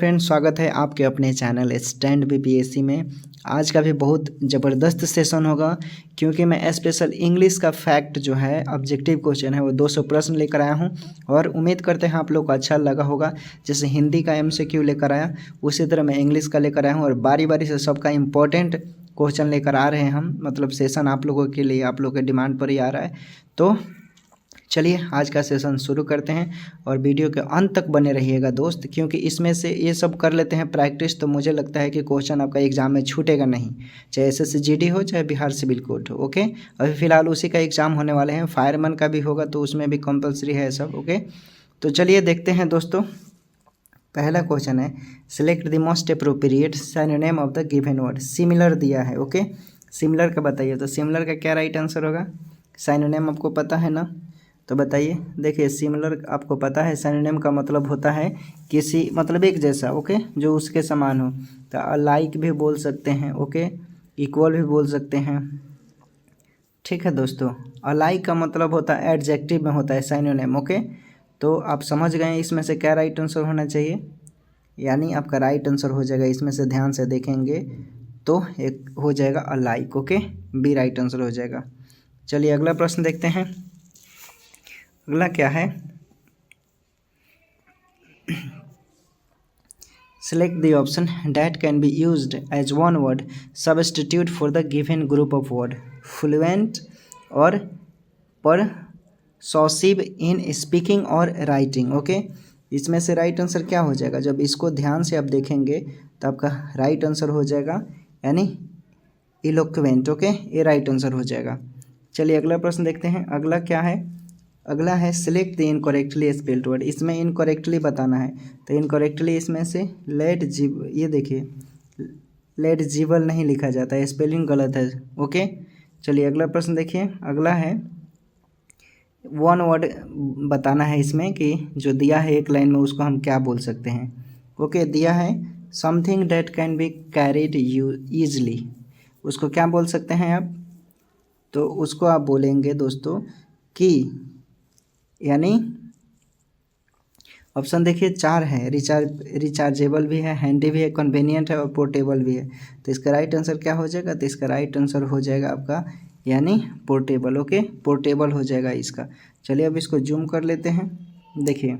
Friends, स्वागत है आपके अपने चैनल स्टैंड बीपीएससी में। आज का भी बहुत ज़बरदस्त सेशन होगा क्योंकि मैं स्पेशल इंग्लिश का फैक्ट जो है ऑब्जेक्टिव क्वेश्चन है वो 200 प्रश्न लेकर आया हूं और उम्मीद करते हैं आप लोग को अच्छा लगा होगा। जैसे हिंदी का एमसीक्यू लेकर आया उसी तरह मैं इंग्लिश का लेकर आया हूँ और बारी बारी से सबका इम्पोर्टेंट क्वेश्चन लेकर आ रहे हैं हम। मतलब सेशन आप लोगों के लिए आप लोगों के डिमांड पर ही आ रहा है। तो चलिए आज का सेशन शुरू करते हैं और वीडियो के अंत तक बने रहिएगा दोस्त, क्योंकि इसमें से ये सब कर लेते हैं प्रैक्टिस तो मुझे लगता है कि क्वेश्चन आपका एग्जाम में छूटेगा नहीं, चाहे एसएससी जीडी हो चाहे बिहार सिविल कोड हो। ओके, अभी फ़िलहाल उसी का एग्ज़ाम होने वाले हैं, फायरमैन का भी होगा तो उसमें भी कंपलसरी है सब। ओके, तो चलिए देखते हैं दोस्तों। पहला क्वेश्चन है, select the most appropriate synonym of the given word. Similar दिया है। ओके, सिमिलर का बताइए, तो सिमिलर का क्या राइट आंसर होगा? सिनोनिम आपको पता है ना, तो बताइए। देखिए सिमिलर आपको पता है, सिनोनिम का मतलब होता है किसी मतलब एक जैसा, ओके, जो उसके समान हो। तो अलाइक भी बोल सकते हैं, ओके, इक्वल भी बोल सकते हैं। ठीक है दोस्तों, अलाइक का मतलब होता है एडजेक्टिव में होता है सिनोनिम। ओके, तो आप समझ गए इसमें से क्या राइट आंसर होना चाहिए, यानी आपका राइट आंसर हो जाएगा इसमें से, ध्यान से देखेंगे तो एक हो जाएगा alike. Okay, B right answer हो जाएगा। चलिए अगला प्रश्न देखते हैं। अगला क्या है, select the option that can be used as one word substitute for the given group of word, fluent और persuasive in speaking और writing। ओके, इसमें से राइट आंसर क्या हो जाएगा? जब इसको ध्यान से आप देखेंगे तो आपका राइट आंसर हो जाएगा यानी इलोक्वेंट। ओके, ये राइट आंसर हो जाएगा। चलिए अगला प्रश्न देखते हैं। अगला क्या है? अगला है select the incorrectly spelled word. इसमें इनकरेक्टली बताना है, तो इनकरेक्टली इसमें से लेट जीव, ये देखिए लेट जीवल नहीं लिखा जाता है, स्पेलिंग गलत है। ओके, चलिए अगला प्रश्न देखिए। अगला है वन वर्ड बताना है इसमें कि जो दिया है एक लाइन में उसको हम क्या बोल सकते हैं। ओके, दिया है something date can be carried you easily, उसको क्या बोल सकते हैं आप? तो उसको आप बोलेंगे दोस्तों कि, यानी ऑप्शन देखिए 4 है, रिचार्जेबल भी है, हैंडी भी है, कन्वीनियंट है और पोर्टेबल भी है। तो इसका राइट आंसर क्या हो जाएगा? तो इसका राइट आंसर हो जाएगा आपका यानी पोर्टेबल। ओके, पोर्टेबल हो जाएगा इसका। चलिए अब इसको जूम कर लेते हैं। देखिए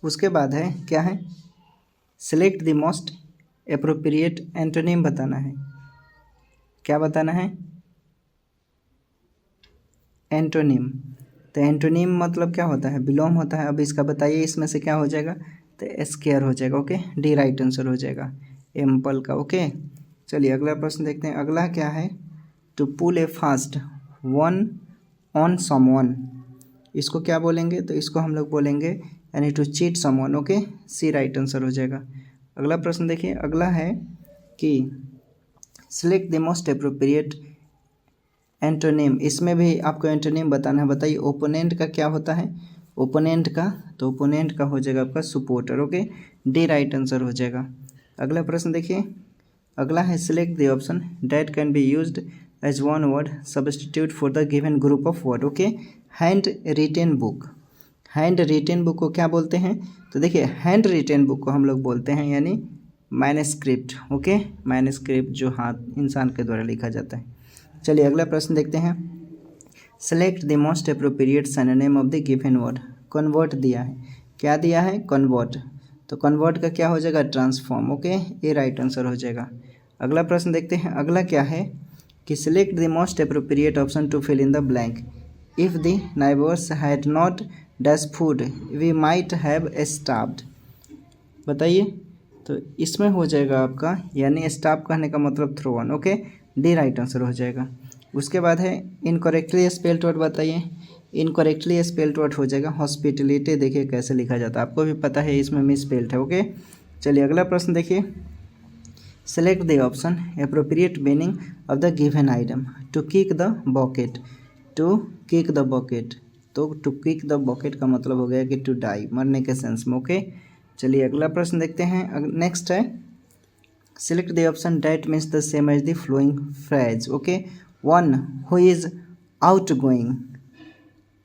उसके बाद है क्या है, select the most appropriate antonym बताना है। क्या बताना है? एंटोनिम। तो एंटोनिम मतलब क्या होता है? विलोम होता है। अब इसका बताइए इसमें से क्या हो जाएगा? तो स्क्वायर हो जाएगा। ओके, डी राइट आंसर हो जाएगा एम्पल का। ओके, चलिए अगला प्रश्न देखते हैं। अगला क्या है, to pull a fast one on someone, इसको क्या बोलेंगे? तो इसको हम लोग बोलेंगे यानी to cheat someone. Okay, C right answer हो जाएगा। अगला प्रश्न देखिए। अगला है कि select the most appropriate antonym. इसमें भी आपको एंटोनिम बताना है। बताइए ओपोनेंट का क्या होता है? ओपोनेंट का, तो ओपोनेंट का हो जाएगा आपका supporter. Okay, D right answer हो जाएगा। अगला प्रश्न देखिए। अगला है select the option that can be used as one word substitute for the given group of word. Okay, hand written book. Hand written book को क्या बोलते हैं? तो देखिए हैंड रिटेन बुक को हम लोग बोलते हैं यानी मैनस्क्रिप्ट। ओके, मैनस्क्रिप्ट जो हाथ इंसान के द्वारा लिखा जाता है। चलिए अगला प्रश्न देखते हैं। Select the most appropriate synonym of the given word. Convert दिया है। क्या दिया है? कन्वर्ट। तो कन्वर्ट का क्या हो जाएगा? ट्रांसफॉर्म। ओके, ये राइट आंसर हो जाएगा। अगला प्रश्न देखते हैं। अगला क्या है कि select the most appropriate option to fill in the blank. If the neighbours had not dash food we might have starved. बताइए, तो इसमें हो जाएगा आपका यानी स्टाफ कहने का मतलब thrown. Okay, D right answer हो जाएगा। उसके बाद है इनकरेक्टली स्पेल्ड वर्ड बताइए। इनकरेक्टली स्पेल्ड वर्ड हो जाएगा हॉस्पिटलिटी। देखिए कैसे लिखा जाता है, आपको भी पता है इसमें मिस स्पेल्ड है। ओके, चलिए अगला प्रश्न देखिए। Select the option appropriate meaning of the given item. To kick the bucket. To kick the bucket, तो टू किक द बकेट का मतलब हो गया कि टू डाई, मरने के सेंस में। ओके, चलिए अगला प्रश्न देखते हैं। नेक्स्ट है select the option that means the same as the following phrase. Okay, one who is outgoing.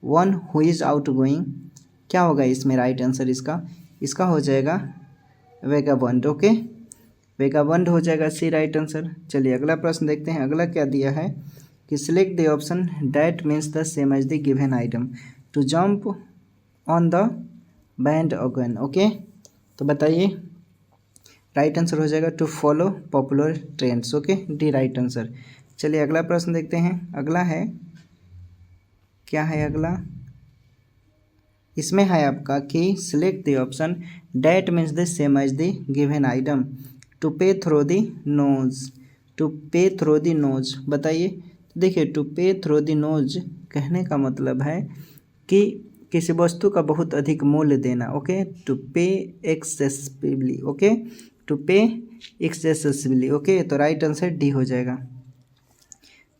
One who is outgoing क्या होगा इसमें राइट आंसर? इसका हो जाएगा वेगाबंड। ओके, वेगाबंड हो जाएगा सी राइट आंसर। चलिए अगला प्रश्न देखते हैं। अगला क्या दिया है कि select the option that means the same as the given item to jump on the bandwagon. Okay, तो बताइए राइट आंसर हो जाएगा to follow popular trends. Okay, D right answer. चलिए अगला प्रश्न देखते हैं। अगला है, क्या है अगला, इसमें है आपका कि select the option that means the same as the given item to pay through the nose. To pay through the nose, बताइए। तो देखिए to pay through the knows कहने का मतलब है कि किसी वस्तु का बहुत अधिक मूल्य देना। ओके, टू पे एक्सेसिवली। ओके, टू पे एक्सेसिवली। ओके, तो राइट आंसर डी हो जाएगा।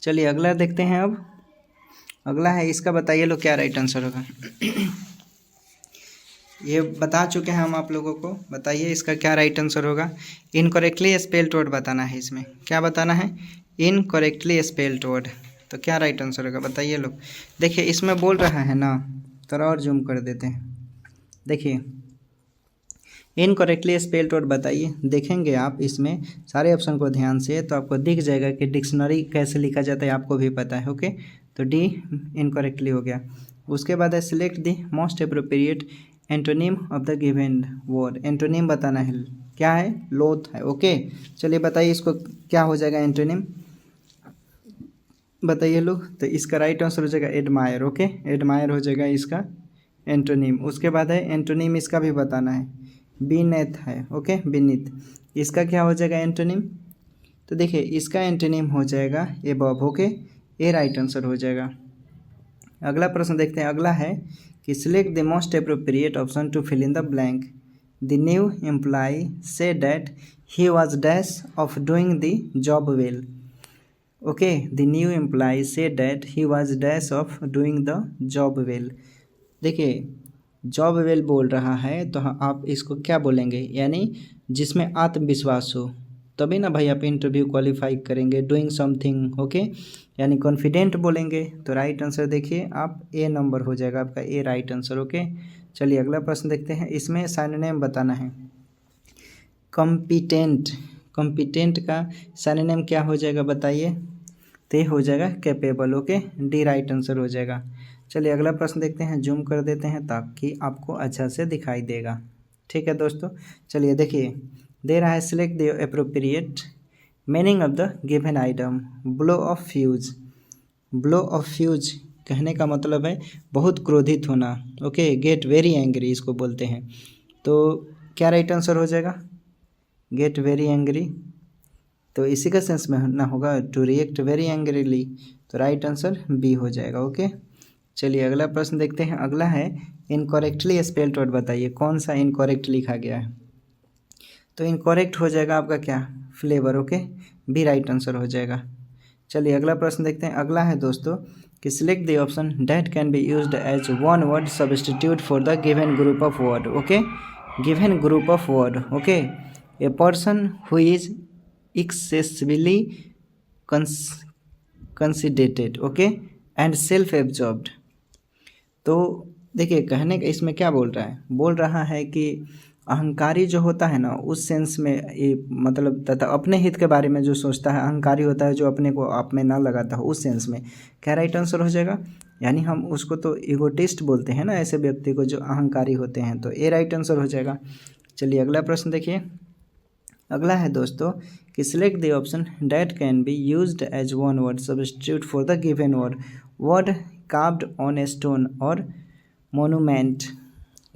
चलिए अगला देखते हैं। अब अगला है, इसका बताइए लो क्या राइट आंसर होगा। ये बता चुके हैं हम आप लोगों को, बताइए इसका क्या राइट आंसर होगा। इनकरेक्टली स्पेल्ड वर्ड बताना है। इसमें क्या बताना है, इनकरेक्टली स्पेल्ड वर्ड। तो क्या राइट आंसर होगा बताइए लोग। देखिए इसमें बोल रहा है ना, थोड़ा और जूम कर देते हैं। देखिए इनकरेक्टली स्पेल्ड वर्ड बताइए। देखेंगे आप इसमें सारे ऑप्शन को ध्यान से तो आपको दिख जाएगा कि डिक्शनरी कैसे लिखा जाता है, आपको भी पता है। ओके, तो डी इनकरेक्टली हो गया। उसके बाद है select the most appropriate antonym of the given word. Antonym बताना है, क्या है, लोथ है। ओके, चलिए बताइए इसको क्या हो जाएगा एंटोनिम, बताइए लोग। तो इसका राइट आंसर हो जाएगा एडमायर। ओके, एडमायर हो जाएगा इसका एंटोनिम। उसके बाद है एंटोनिम, इसका भी बताना है, बीनेथ है। ओके, बीनीथ, इसका क्या हो जाएगा एंटोनिम। तो देखिए इसका एंटोनिम हो जाएगा above. Okay, A right answer हो जाएगा। अगला प्रश्न देखते हैं। अगला है कि select the most appropriate option to fill in the blank. The new employee said that he was dash of doing the job well. Okay, the new employee said that he was dash of doing the job well. देखिए job well बोल रहा है तो आप इसको क्या बोलेंगे, यानी जिसमें आत्मविश्वास हो, तभी ना भाई आप इंटरव्यू क्वालिफाई करेंगे। डूइंग समथिंग, ओके, यानी कॉन्फिडेंट बोलेंगे। तो राइट आंसर देखिए आप ए नंबर हो जाएगा आपका, ए राइट आंसर। ओके, चलिए अगला प्रश्न देखते हैं। इसमें सिनोनिम बताना है। कॉम्पिटेंट, कॉम्पिटेंट का सिनोनिम क्या हो जाएगा बताइए। तो हो जाएगा capable. Okay, D right answer हो जाएगा। चलिए अगला प्रश्न देखते हैं, जूम कर देते हैं ताकि आपको अच्छा से दिखाई देगा। ठीक है दोस्तों, चलिए देखिए दे रहा है select the appropriate meaning of the given item. Blow of fuse. Blow of fuse कहने का मतलब है बहुत क्रोधित होना। ओके, गेट वेरी एंग्री इसको बोलते हैं। तो क्या राइट आंसर हो जाएगा, गेट वेरी एंग्री। तो इसी का सेंस में ना होगा टू रिएक्ट वेरी एंग्रीली। तो राइट आंसर बी हो जाएगा। ओके, चलिए अगला प्रश्न देखते हैं। अगला है इनकरेक्टली स्पेल्ड वर्ड बताइए, कौन सा इनकरेक्ट लिखा गया है। तो इनकरेक्ट हो जाएगा आपका क्या, flavour. Okay, B right answer हो जाएगा। चलिए अगला प्रश्न देखते हैं। अगला है दोस्तों कि select the option that can be used as one word substitute for the given group of word. Okay, given group of word. Okay, a person who is excessively considerated, okay, and self absorbed. तो देखिए कहने का इसमें क्या बोल रहा है, बोल रहा है कि अहंकारी जो होता है ना उस सेंस में ये मतलब तथा अपने हित के बारे में जो सोचता है, अहंकारी होता है जो अपने को आप में ना लगाता हो, उस सेंस में क्या राइट आंसर हो जाएगा। यानी हम उसको तो ईगोटिस्ट बोलते हैं ना ऐसे व्यक्ति को जो अहंकारी होते हैं, तो ए राइट आंसर हो जाएगा। चलिए अगला प्रश्न देखिए। अगला है दोस्तों कि select the option that can be used as one word substitute for the given word. Word carved on a stone और मोनूमेंट,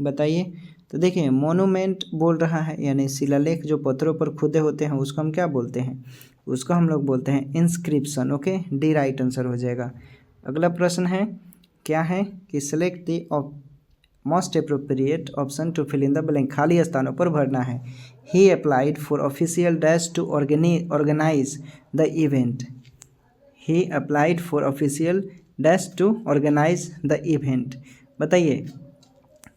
बताइए। तो देखिए मोनूमेंट बोल रहा है यानी शिलालेख जो पत्थरों पर खुदे होते हैं उसको हम क्या बोलते हैं, उसको हम लोग बोलते हैं inscription. Okay, D right answer हो जाएगा। अगला प्रश्न है क्या है कि select the most appropriate option to fill in the blank. खाली स्थानों पर भरना है। He applied for official dash to organize the event. He applied for official dash to organize the event, बताइए।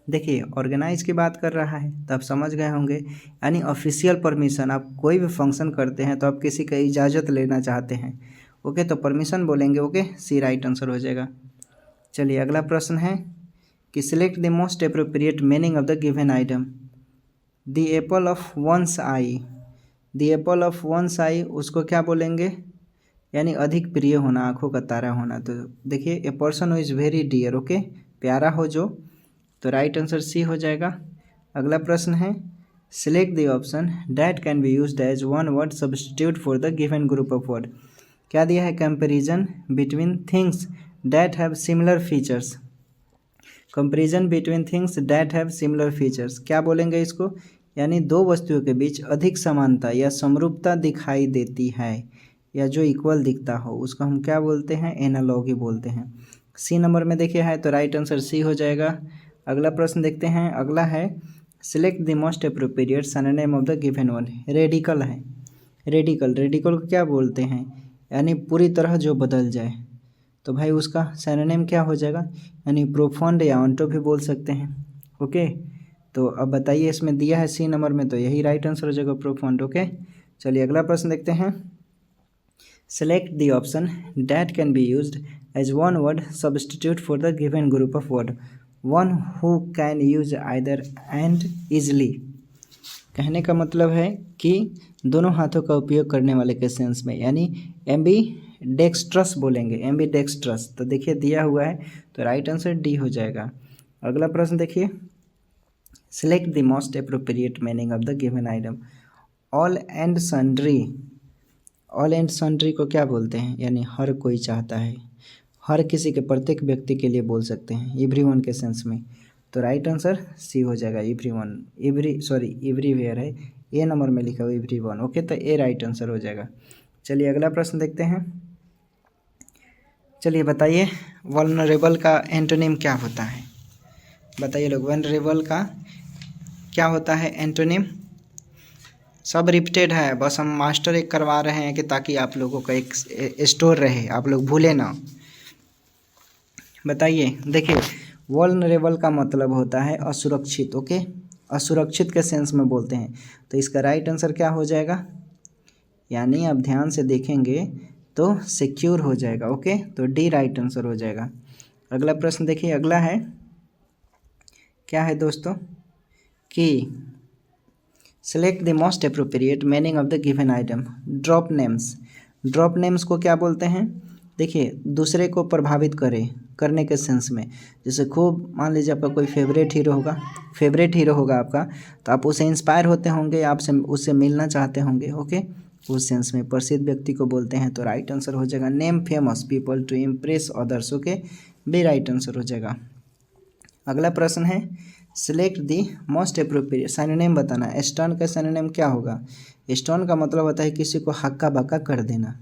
देखिए ऑर्गेनाइज की बात कर रहा है तो आप समझ गए होंगे, यानी ऑफिशियल परमिशन। आप कोई भी फंक्शन करते हैं तो आप किसी का इजाज़त लेना चाहते हैं, ओके, तो परमिशन बोलेंगे। ओके, सी राइट आंसर हो जाएगा। चलिए अगला प्रश्न है कि select the most appropriate meaning of the given item. The apple of one's eye, the apple of one's eye उसको क्या बोलेंगे, यानी अधिक प्रिय होना, आँखों का तारा होना। तो देखिए a person who is very dear, okay, प्यारा हो जो, तो राइट आंसर सी हो जाएगा। अगला प्रश्न है select the option that can be used as one word substitute for the given group of word. क्या दिया है, comparison between things that have similar features, comparison between things that have similar features, क्या बोलेंगे इसको, यानी दो वस्तुओं के बीच अधिक समानता या समरूपता दिखाई देती है या जो इक्वल दिखता हो उसको हम क्या बोलते हैं, एनालॉगी बोलते हैं। सी नंबर में देखिए है, तो राइट आंसर सी हो जाएगा। अगला प्रश्न देखते हैं, अगला है select the most appropriate synonym of the given one. Radical है, रेडिकल, रेडिकल को क्या बोलते हैं, यानी पूरी तरह जो बदल जाए, तो भाई उसका सिनोनिम क्या हो जाएगा, यानी प्रोफाउंड या ऑन्टो भी बोल सकते हैं। ओके, तो अब बताइए, इसमें दिया है सी नंबर में, तो यही राइट आंसर हो जाएगा, प्रोफाउंड। ओके, चलिए अगला प्रश्न देखते हैं। Select the option that can be used as one word substitute for the given group of word. One who can use either hand easily, कहने का मतलब है कि दोनों हाथों का उपयोग करने वाले के सेंस में, यानी एम्बी डेक्स्ट्रस बोलेंगे, एम्बी डेक्स्ट्रस। तो देखिए दिया हुआ है, तो राइट आंसर डी हो जाएगा। अगला प्रश्न देखिए, select the most appropriate meaning of the given item. All and sundry, all and sundry को क्या बोलते हैं, यानी हर कोई चाहता है, हर किसी के, प्रत्येक व्यक्ति के लिए बोल सकते हैं, एवरीवन के सेंस में। तो राइट आंसर सी हो जाएगा, एवरीवन, एवरीवेयर है, ए नंबर में लिखा हुआ एवरीवन। ओके, तो ए राइट आंसर हो जाएगा। चलिए अगला प्रश्न देखते हैं। चलिए बताइए वल्नरेबल का एंटोनिम क्या होता है, बताइए लोग, वल्नरेबल का क्या होता है एंटोनिम। सब रिपीटेड है, बस हम मास्टर एक करवा रहे हैं कि ताकि आप लोगों का एक स्टोर रहे, आप लोग भूले ना। बताइए, देखिए वल्नरेबल का मतलब होता है असुरक्षित। ओके, असुरक्षित के सेंस में बोलते हैं, तो इसका राइट आंसर क्या हो जाएगा, यानी आप ध्यान से देखेंगे तो सिक्योर हो जाएगा। ओके, तो डी राइट आंसर हो जाएगा। अगला प्रश्न देखिए, अगला है क्या है दोस्तों कि select the most appropriate meaning of the given item. Drop names, drop names को क्या बोलते हैं, देखिए दूसरे को प्रभावित करने के सेंस में, जैसे खूब मान लीजिए आपका कोई फेवरेट हीरो होगा आपका, तो आप उससे इंस्पायर होते होंगे, आपसे उससे मिलना चाहते होंगे। ओके, उस सेंस में प्रसिद्ध व्यक्ति को बोलते हैं, तो राइट आंसर हो जाएगा name famous people to impress others. Okay, B right answer हो जाएगा। अगला प्रश्न है select the most appropriate synonym बताना। स्टन का सिनोनिम क्या होगा, स्टन का मतलब होता है किसी को हक्का बक्का कर देना।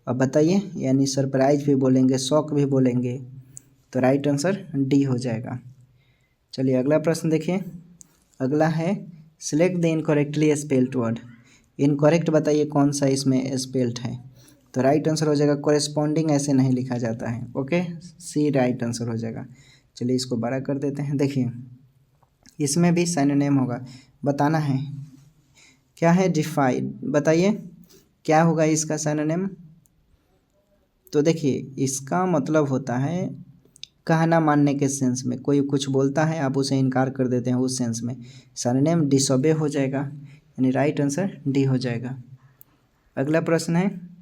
अब बताइए, यानी सरप्राइज भी बोलेंगे, शॉक भी बोलेंगे, तो राइट आंसर डी हो जाएगा। चलिए अगला प्रश्न देखिए, अगला है select the incorrectly spelled word. Incorrect बताइए कौन सा इसमें स्पेल्ड है, तो राइट आंसर हो जाएगा कोरेस्पॉन्डिंग, ऐसे नहीं लिखा जाता है। ओके, सी राइट आंसर हो जाएगा। चलिए इसको बड़ा कर देते हैं। देखिए इसमें भी सिनोनिम होगा, बताना है क्या है, डिफाइड, बताइए क्या होगा इसका सिनोनिम। तो देखिए इसका मतलब होता है कहना मानने के सेंस में, कोई कुछ बोलता है आप उसे इनकार कर देते हैं, उस सेंस में सिनोनिम डिसोबे हो जाएगा, यानी राइट आंसर डी हो जाएगा। अगला प्रश्न है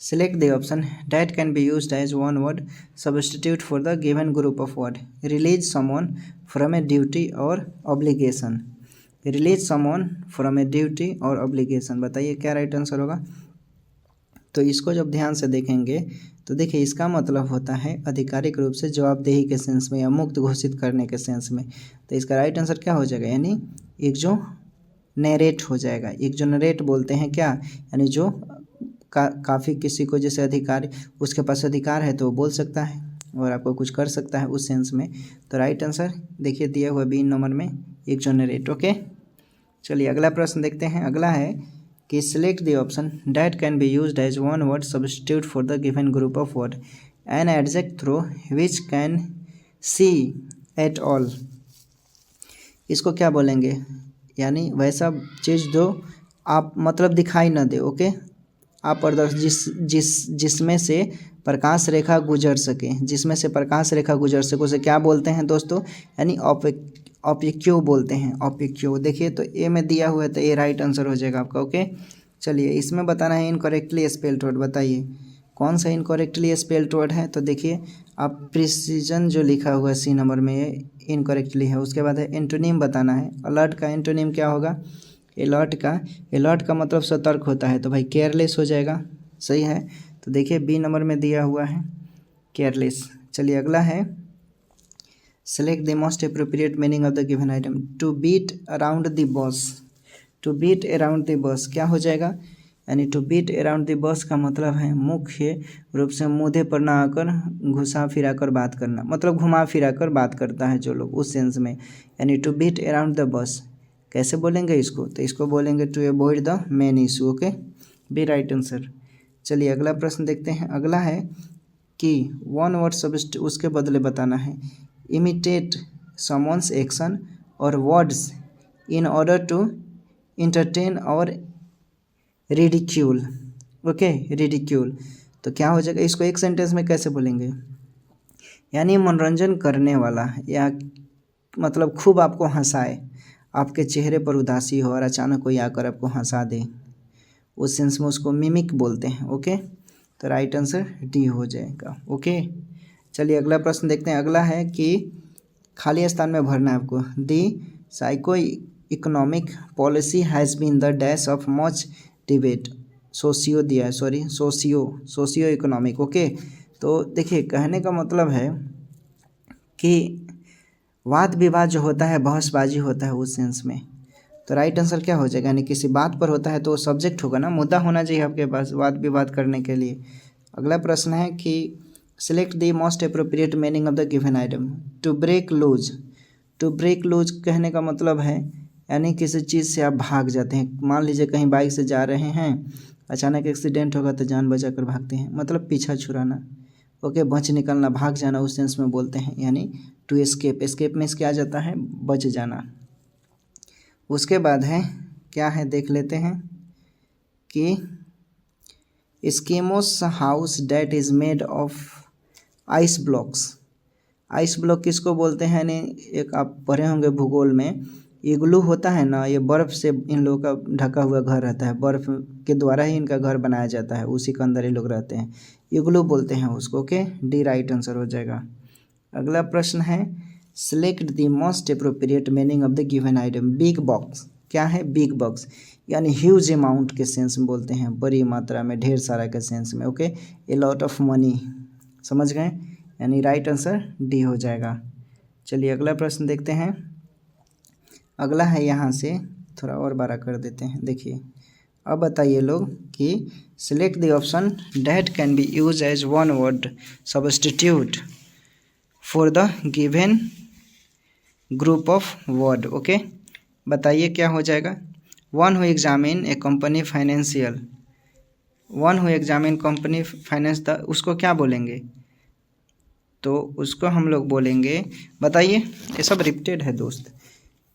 select the option that can be used as one word substitute for the given group of word. Release someone from a duty or obligation, release someone from a duty or obligation, बताइए क्या right answer होगा। तो इसको जब ध्यान से देखेंगे तो देखिए इसका मतलब होता है आधिकारिक रूप से जवाबदेही के सेंस में या मुक्त घोषित करने के सेंस में, तो इसका राइट आंसर क्या हो जाएगा, यानी एक जो नरेट हो जाएगा, एक जो नरेट बोलते हैं क्या, यानी जो काफ़ी किसी को जैसे अधिकार, उसके पास अधिकार है तो वो बोल सकता है और आपको कुछ कर सकता है उस सेंस में, तो राइट आंसर देखिए दिया हुआ बी नंबर में एक जो नरेट। ओके, चलिए अगला प्रश्न देखते हैं। अगला है कि select the option that can be used as one word substitute for the given group of word. An object through which can see at all, इसको क्या बोलेंगे, यानी वैसा चीज़ जो आप मतलब दिखाई न दे। ओके, आप जिसमें से प्रकाश रेखा गुजर सके, जिसमें से प्रकाश रेखा गुजर सके उसे क्या बोलते हैं दोस्तों, यानी ऑप्टिक्यू बोलते हैं, ऑप्टिक्यू। देखिए तो ए में दिया हुआ है तो ए राइट आंसर हो जाएगा आपका। ओके चलिए इसमें बताना है इनकरेक्टली स्पेल्ड वर्ड। बताइए कौन सा इनकरेक्टली स्पेल्ड वर्ड है। तो देखिए आप प्रिसीजन जो लिखा हुआ है सी नंबर में ये इनकरेक्टली है। उसके बाद है एंटोनिम बताना है। अलर्ट का एंटोनिम क्या होगा। अलर्ट का मतलब सतर्क होता है, तो भाई केयरलेस हो जाएगा। सही है। तो देखिए बी नंबर में दिया हुआ है केयरलेस। चलिए अगला है select the most appropriate meaning of the given item. To beat around the bush, to beat around the bush क्या हो जाएगा। यानी टू बीट अराउंड द बस का मतलब है मुख्य रूप से मुद्दे पर ना आकर घुसा फिरा कर बात करना, मतलब घुमा फिरा कर बात करता है जो लोग, उस सेंस में। यानी टू बीट अराउंड द बस कैसे बोलेंगे इसको, तो इसको बोलेंगे to avoid the main issue. Okay B right answer. चलिए अगला प्रश्न देखते हैं। अगला है कि वन वर्ड सब्स्टिट्यूट उसके बदले बताना है। इमिटेट समवन्स एक्शन और words in order to entertain और रिडिक्यूल। ओके रिडिक्यूल तो क्या हो जाएगा, इसको एक सेंटेंस में कैसे बोलेंगे। यानी मनोरंजन करने वाला या मतलब खूब आपको हंसाए, आपके चेहरे पर उदासी हो और अचानक कोई आकर आपको हंसा दे, उस सेंस में उसको मिमिक बोलते हैं। ओके तो राइट आंसर डी हो जाएगा। ओके चलिए अगला प्रश्न देखते हैं। अगला है कि खाली स्थान में भरना है आपको। The psycho economic policy has been the dash of much debate. Socio दिया है, सॉरी सोशियो इकोनॉमिक। ओके तो देखिए कहने का मतलब है कि वाद विवाद जो होता है, बहसबाजी होता है उस सेंस में। तो राइट आंसर क्या हो जाएगा, यानी किसी बात पर होता है तो सब्जेक्ट होगा ना, मुद्दा होना चाहिए आपके पास वाद विवाद करने के लिए। अगला प्रश्न है कि select the most appropriate meaning of the given item. To break loose, to break loose कहने का मतलब है यानी किसी चीज़ से आप भाग जाते हैं। मान लीजिए कहीं बाइक से जा रहे हैं, अचानक एक्सीडेंट होगा तो जान बचा कर भागते हैं, मतलब पीछा छुड़ाना। ओके बच निकलना, भाग जाना उस सेंस में बोलते हैं। यानी टू एस्केप, एस्केप में क्या आ जाता है, बच जाना। उसके बाद है क्या है देख लेते हैं कि Eskimos house that is made of ice blocks. Ice block किसको बोलते हैं, यानी एक आप पढ़े होंगे भूगोल में, इग्लू होता है ना, ये बर्फ़ से इन लोगों का ढका हुआ घर रहता है, बर्फ़ के द्वारा ही इनका घर बनाया जाता है, उसी के अंदर ये लोग रहते हैं, इग्लू बोलते हैं उसको। ओके डी राइट आंसर हो जाएगा। अगला प्रश्न है select the most appropriate meaning of the given item. Big box क्या है, बिग बॉक्स यानी ह्यूज अमाउंट के सेंस में बोलते हैं, बड़ी मात्रा में, ढेर सारा के सेंस में। Okay a lot of money, समझ गए, यानी राइट आंसर डी हो जाएगा। चलिए अगला प्रश्न देखते हैं। अगला है यहाँ से थोड़ा और बड़ा कर देते हैं। देखिए अब बताइए लोग कि select the option that can be used as one word substitute for the given group of word. Okay बताइए क्या हो जाएगा। One who examine a company financial, one who examine company finance the, उसको क्या बोलेंगे, तो उसको हम लोग बोलेंगे, बताइए, ये सब रिपीटेड है दोस्त,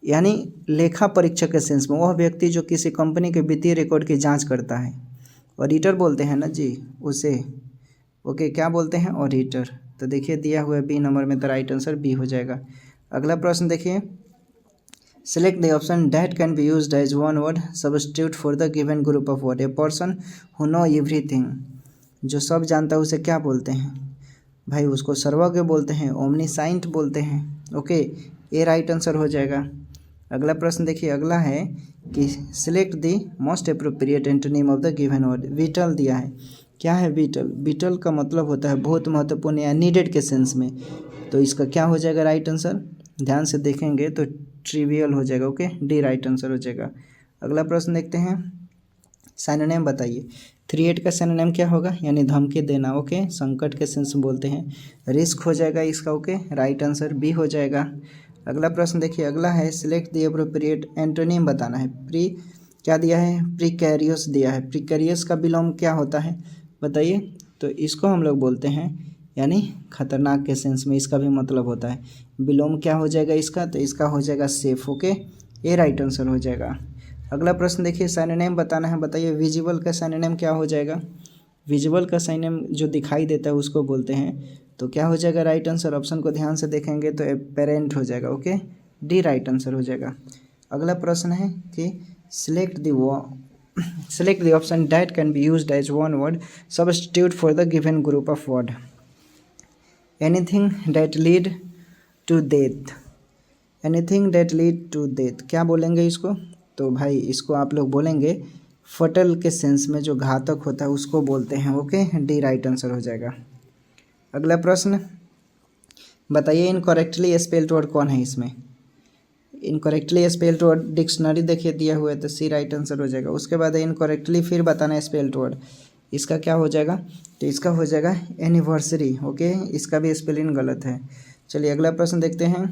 यानी लेखा परीक्षक के सेंस में, वह व्यक्ति जो किसी कंपनी के वित्तीय रिकॉर्ड की जांच करता है, ऑडिटर बोलते हैं ना जी उसे। ओके क्या बोलते हैं, ऑडिटर। तो देखिए दिया हुआ है बी नंबर में, तो राइट आंसर बी हो जाएगा। अगला प्रश्न देखिए select the option that can be used as one word substitute for the given group of word. A person who know everything, जो सब जानता है उसे क्या बोलते हैं भाई, उसको सर्वज्ञ बोलते हैं, ओमनीसाइंट बोलते हैं। ओके ए राइट आंसर हो जाएगा। अगला प्रश्न देखिए, अगला है कि select the most appropriate antonym of the given word. Whittle दिया है, क्या है विटल, विटल का मतलब होता है बहुत महत्वपूर्ण या नीडेड के सेंस में, तो इसका क्या हो जाएगा राइट आंसर, ध्यान से देखेंगे तो ट्रिवियल हो जाएगा। ओके डी राइट आंसर हो जाएगा। अगला प्रश्न देखते हैं, सिनोनिम बताइए। 3-8 का सिनोनिम क्या होगा, यानी धमकी देना। ओके संकट के सेंस में बोलते हैं, रिस्क हो जाएगा इसका। ओके राइट आंसर बी हो जाएगा। अगला प्रश्न देखिए, अगला है सिलेक्ट द अप्रोप्रिएट एंटोनिम बताना है। प्री क्या दिया है, प्रीकैरियस दिया है। प्रीकैरियस का विलोम क्या होता है बताइए, तो इसको हम लोग बोलते हैं यानी खतरनाक के सेंस में इसका भी मतलब होता है। विलोम क्या हो जाएगा इसका, तो इसका हो जाएगा सेफ। ओके ये राइट आंसर हो जाएगा। अगला प्रश्न देखिए सिनोनिम बताना है, बताइए विजिबल का सिनोनिम क्या हो जाएगा। विजिबल का सिनोनिम जो दिखाई देता है उसको बोलते हैं, तो क्या हो जाएगा राइट आंसर, ऑप्शन को ध्यान से देखेंगे तो एपेरेंट हो जाएगा। ओके डी राइट आंसर हो जाएगा। अगला प्रश्न है कि select the option that can be used as one word substitute for the given group of word. Anything that lead to death, anything that lead to death क्या बोलेंगे इसको? तो भाई इसको आप लोग बोलेंगे फटल के सेंस में जो घातक होता है उसको बोलते हैं। ओके, डी राइट आंसर हो जाएगा। अगला प्रश्न बताइए इनकरेक्टली स्पेल्ड वर्ड कौन है इसमें? इनकरेक्टली स्पेल्ड वर्ड डिक्शनरी देखिए दिया हुआ है तो सी राइट आंसर हो जाएगा। उसके बाद इनकरेक्टली फिर बताना है स्पेल्ड वर्ड, इसका क्या हो जाएगा? तो इसका हो जाएगा एनिवर्सरी। ओके, इसका भी स्पेलिंग गलत है। चलिए अगला प्रश्न देखते हैं।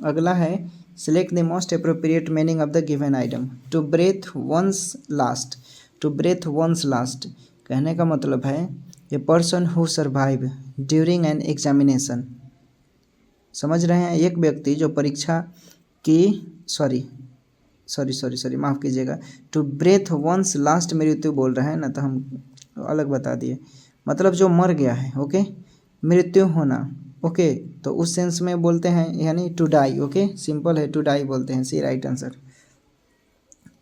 अगला है select the most appropriate meaning of the given item. To breathe one's last, to breathe one's last कहने का मतलब है a person who survive during an examination. समझ रहे हैं? एक व्यक्ति जो परीक्षा की सॉरी माफ़ कीजिएगा, टू ब्रेथ वंस लास्ट मृत्यु बोल रहा है ना, तो हम अलग बता दिए, मतलब जो मर गया है। ओके, मृत्यु होना। ओके, तो उस सेंस में बोलते हैं यानी टू डाई। ओके, सिंपल है, टू डाई बोलते हैं, सी राइट आंसर।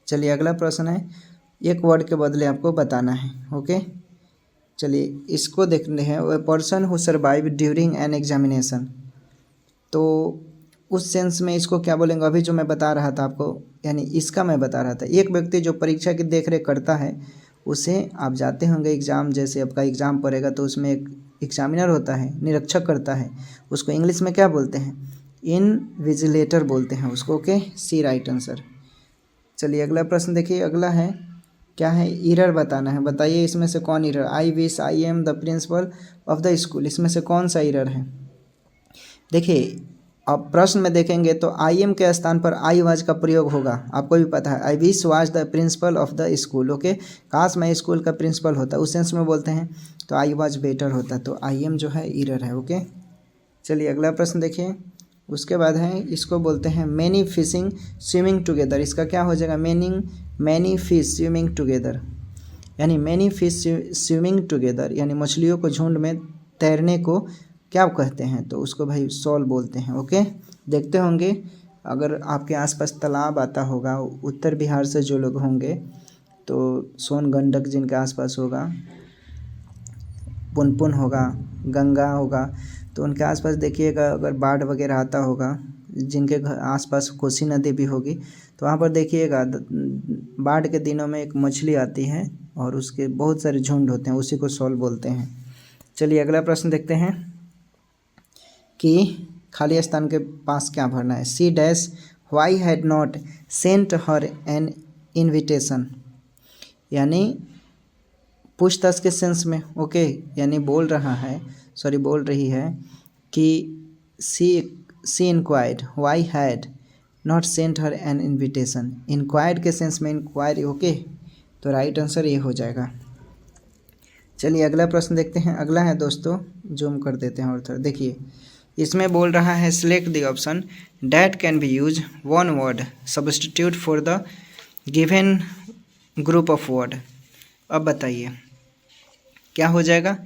चलिए अगला प्रश्न है, एक वर्ड के बदले आपको बताना है। ओके, चलिए इसको देखते हैं। ए person who survive during an examination, तो उस सेंस में इसको क्या बोलेंगे? अभी जो मैं बता रहा था आपको, यानी इसका मैं बता रहा था, एक व्यक्ति जो परीक्षा की देखरेख करता है उसे आप जाते होंगे एग्ज़ाम, जैसे आपका एग्ज़ाम पड़ेगा तो उसमें एक एग्जामिनर होता है, निरीक्षक करता है, उसको इंग्लिश में क्या बोलते हैं? इनविजिलेटर बोलते हैं उसको। Okay, C right answer. चलिए अगला प्रश्न देखिए। अगला है क्या है? ईरर बताना है। बताइए इसमें से कौन error? I wish I am the principle of the school, इसमें से कौन सा ईरर है? देखिए अब प्रश्न में देखेंगे तो आई एम के स्थान पर आई वाज का प्रयोग होगा, आपको भी पता है। I wish was the principle of the school. Okay, काश मैं स्कूल का प्रिंसिपल होता, उस सेंस में बोलते हैं, तो आई वाज बेटर होता, तो आई एम जो है ईरर है। ओके, चलिए अगला प्रश्न देखिए। उसके बाद है इसको बोलते हैं मैनी फिशिंग स्विमिंग टुगेदर, इसका क्या हो जाएगा? मैनी फिश स्विमिंग टुगेदर, यानी मैनी फिश स्विमिंग टुगेदर यानी मछलियों को झुंड में तैरने को क्या कहते हैं? तो उसको भाई सॉल बोलते हैं। ओके, देखते होंगे अगर आपके आसपास तालाब आता होगा, उत्तर बिहार से जो लोग होंगे तो सोन गंडक जिनके आसपास होगा, पुनपुन होगा, गंगा होगा, तो उनके आसपास देखिएगा अगर बाढ़ वगैरह आता होगा, जिनके आसपास कोसी नदी भी होगी, तो वहाँ पर देखिएगा बाढ़ के दिनों में एक मछली आती है और उसके बहुत सारे झुंड होते हैं, उसी को सॉल बोलते हैं। चलिए अगला प्रश्न देखते हैं कि खाली स्थान के पास क्या भरना है। She dash why had not sent her an invitation, यानी पूछताछ के सेंस में। ओके, यानी बोल रही है कि she inquired why had not sent her an invitation, inquired के सेंस में इंक्वायरी। ओके, तो राइट आंसर ये हो जाएगा। चलिए अगला प्रश्न देखते हैं। अगला है दोस्तों, जूम कर देते हैं और थोड़ा देखिए, इसमें बोल रहा है select the option that can be use one word substitute for the given group of word. अब बताइए क्या हो जाएगा?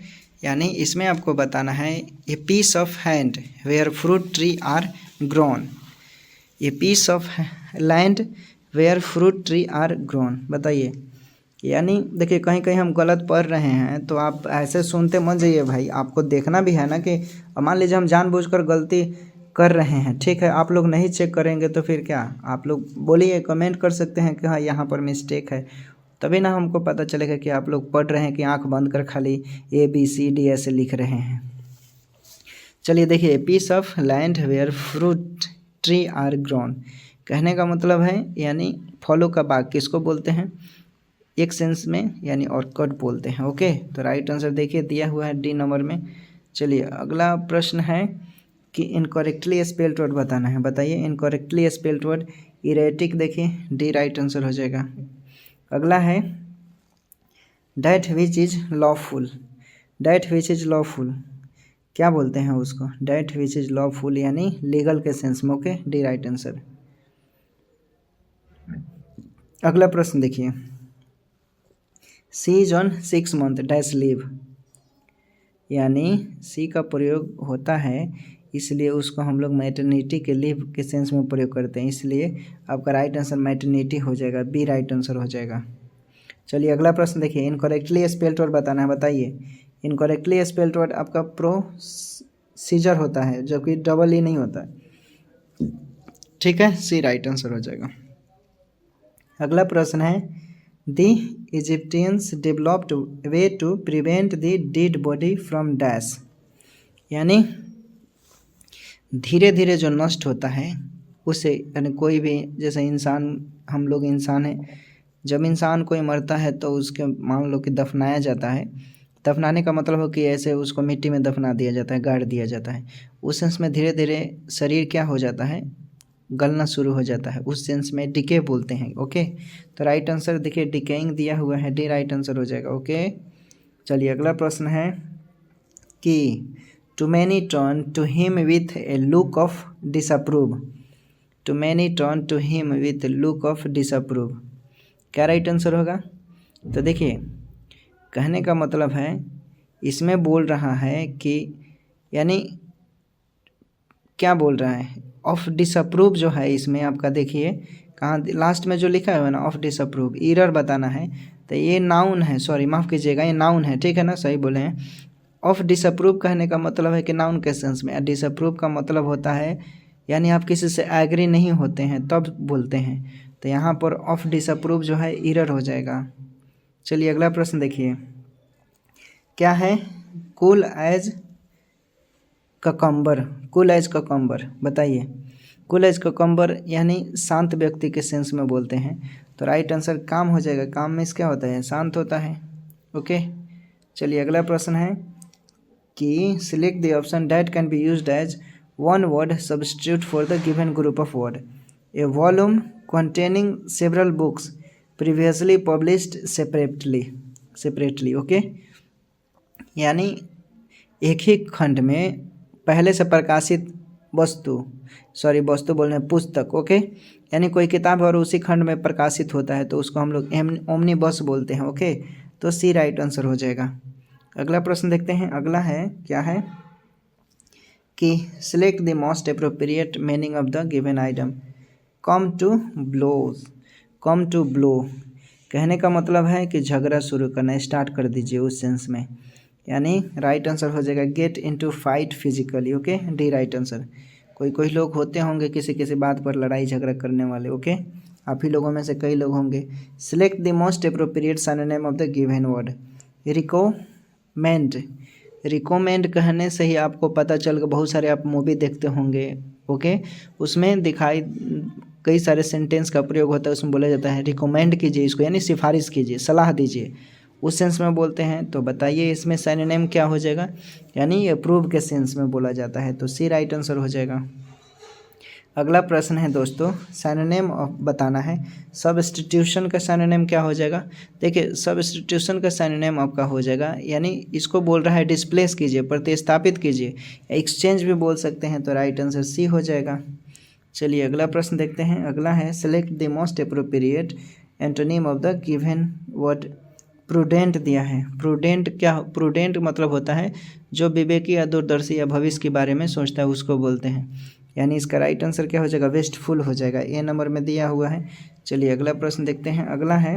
यानी इसमें आपको बताना है a piece of hand where fruit tree are grown, a piece of land where fruit tree are grown. बताइए, यानी देखिए कहीं कहीं हम गलत पढ़ रहे हैं तो आप ऐसे सुनते मत जाइए भाई, आपको देखना भी है ना कि मान लीजिए हम जानबूझकर गलती कर रहे हैं, ठीक है, आप लोग नहीं चेक करेंगे तो फिर क्या? आप लोग बोलिए, कमेंट कर सकते हैं कि हाँ यहाँ पर मिस्टेक है, तभी ना हमको पता चलेगा कि आप लोग पढ़ रहे हैं कि आंख बंद कर खाली ABCD ऐसे लिख रहे हैं। चलिए देखिए, piece of land where fruit tree are grown कहने का मतलब है यानी फलों का बाग किसको बोलते हैं? एक सेंस में यानी ऑर्किड बोलते हैं। ओके, तो राइट आंसर देखिए दिया हुआ है डी नंबर में। चलिए अगला प्रश्न है कि इनकरेक्टली स्पेल्ड वर्ड बताना है। बताइए इनकरेक्टली स्पेल्ड वर्ड इरेटिक, देखिए डी राइट आंसर हो जाएगा। अगला है that which is lawful, that which is lawful क्या बोलते हैं उसको? डैट विच इज लॉफुल यानी लीगल के सेंस में। Okay, D right answer. अगला प्रश्न देखिए, she is on 6 month dash leave, यानी सी का प्रयोग होता है इसलिए उसको हम लोग मैटरनिटी के लीव के सेंस में प्रयोग करते हैं, इसलिए आपका राइट आंसर मैटरनिटी हो जाएगा, बी राइट आंसर हो जाएगा। चलिए अगला प्रश्न देखिए, इनकरेक्टली स्पेल्ड वर्ड बताना है, बताइए। इनकरेक्टली स्पेल्ड वर्ड आपका प्रोसीजर होता है, जबकि डबल ई नहीं होता है, ठीक है, सी राइट आंसर हो जाएगा। अगला प्रश्न है, the Egyptians developed way to prevent the dead body from dash, यानी धीरे धीरे जो नष्ट होता है उसे, यानी कोई भी, जैसे इंसान, हम लोग इंसान हैं, जब इंसान कोई मरता है तो उसके मान लो कि दफनाया जाता है, दफनाने का मतलब हो कि ऐसे उसको मिट्टी में दफना दिया जाता है, गाड़ दिया जाता है, उस सेंस में धीरे धीरे शरीर क्या हो जाता है, गलना शुरू हो जाता है, उस सेंस में डिके बोलते हैं। ओके, तो राइट आंसर देखिए डिकेइंग दिया हुआ है, डी राइट आंसर हो जाएगा। ओके, चलिए अगला प्रश्न है कि to many turn to him with a look of disapprove, to many turn to him with look of disapprove, क्या राइट आंसर होगा? तो देखिए कहने का मतलब है, इसमें बोल रहा है कि, यानी क्या बोल रहा है, ऑफ डिसअप्रूव जो है इसमें आपका, देखिए कहाँ लास्ट में जो लिखा हुआ है ना, ऑफ डिसअप्रूव, ईरर बताना है, तो ये नाउन है, सॉरी माफ़ कीजिएगा, ये नाउन है, ठीक है ना, सही बोले हैं। ऑफ डिसअप्रूव कहने का मतलब है कि नाउन के सेंस में, डिसअप्रूव का मतलब होता है यानी आप किसी से एग्री नहीं होते हैं तब बोलते हैं, तो यहाँ पर ऑफ डिसअप्रूव जो है ईरर हो जाएगा। चलिए अगला प्रश्न देखिए, क्या है, cool as cucumber, cool as cucumber, बताइए। कूल एज ककम्बर यानी शांत व्यक्ति के सेंस में बोलते हैं, तो राइट आंसर काम हो जाएगा। काम में क्या होता है, शांत होता है। ओके, चलिए अगला प्रश्न है कि select the option that can be used as one word substitute for the given group of word, a volume containing several books previously published separately। ओके, यानी एक ही खंड में पहले से प्रकाशित वस्तु बोलने पुस्तक। ओके, यानी कोई किताब और उसी खंड में प्रकाशित होता है तो उसको हम लोग ओमनीबस बोलते हैं। ओके, तो सी राइट आंसर हो जाएगा। अगला प्रश्न देखते हैं, अगला है, क्या है कि select the most appropriate meaning of the given item. Come to blow कहने का मतलब है कि झगड़ा शुरू करना, स्टार्ट कर दीजिए, उस सेंस में, यानी राइट आंसर हो जाएगा get into fight physically. Okay, D right answer. कोई लोग होते होंगे किसी बात पर लड़ाई झगड़ा करने वाले। ओके, आप ही लोगों में से कई लोग होंगे। Select the most appropriate synonym of the given word. Recommend कहने से ही आपको पता चल गया, बहुत सारे आप मूवी देखते होंगे। ओके, उसमें दिखाई कई सारे सेंटेंस का प्रयोग होता है, उसमें बोला जाता है रिकमेंड कीजिए इसको, यानी सिफारिश कीजिए, सलाह दीजिए, उस सेंस में बोलते हैं। तो बताइए इसमें सिनोनिम क्या हो जाएगा, यानी अप्रूव के सेंस में बोला जाता है, तो सी राइट आंसर हो जाएगा। अगला प्रश्न है दोस्तों, सिनोनिम बताना है। सब्स्टिट्यूशन का सिनोनिम क्या हो जाएगा? देखिए सब्स्टिट्यूशन का सिनोनिम आपका हो जाएगा, यानी इसको बोल रहा है डिस्प्लेस कीजिए, प्रतिस्थापित कीजिए, एक्सचेंज भी बोल सकते हैं, तो राइट आंसर सी हो जाएगा। चलिए अगला प्रश्न देखते हैं, अगला है select the most appropriate antonym of the given word. Prudent दिया है। प्रूडेंट मतलब होता है जो विवेकी या दूरदर्शी या भविष्य के बारे में सोचता है, उसको बोलते हैं, यानी इसका राइट आंसर क्या हो जाएगा, वेस्टफुल हो जाएगा, ए नंबर में दिया हुआ है। चलिए अगला प्रश्न देखते हैं, अगला है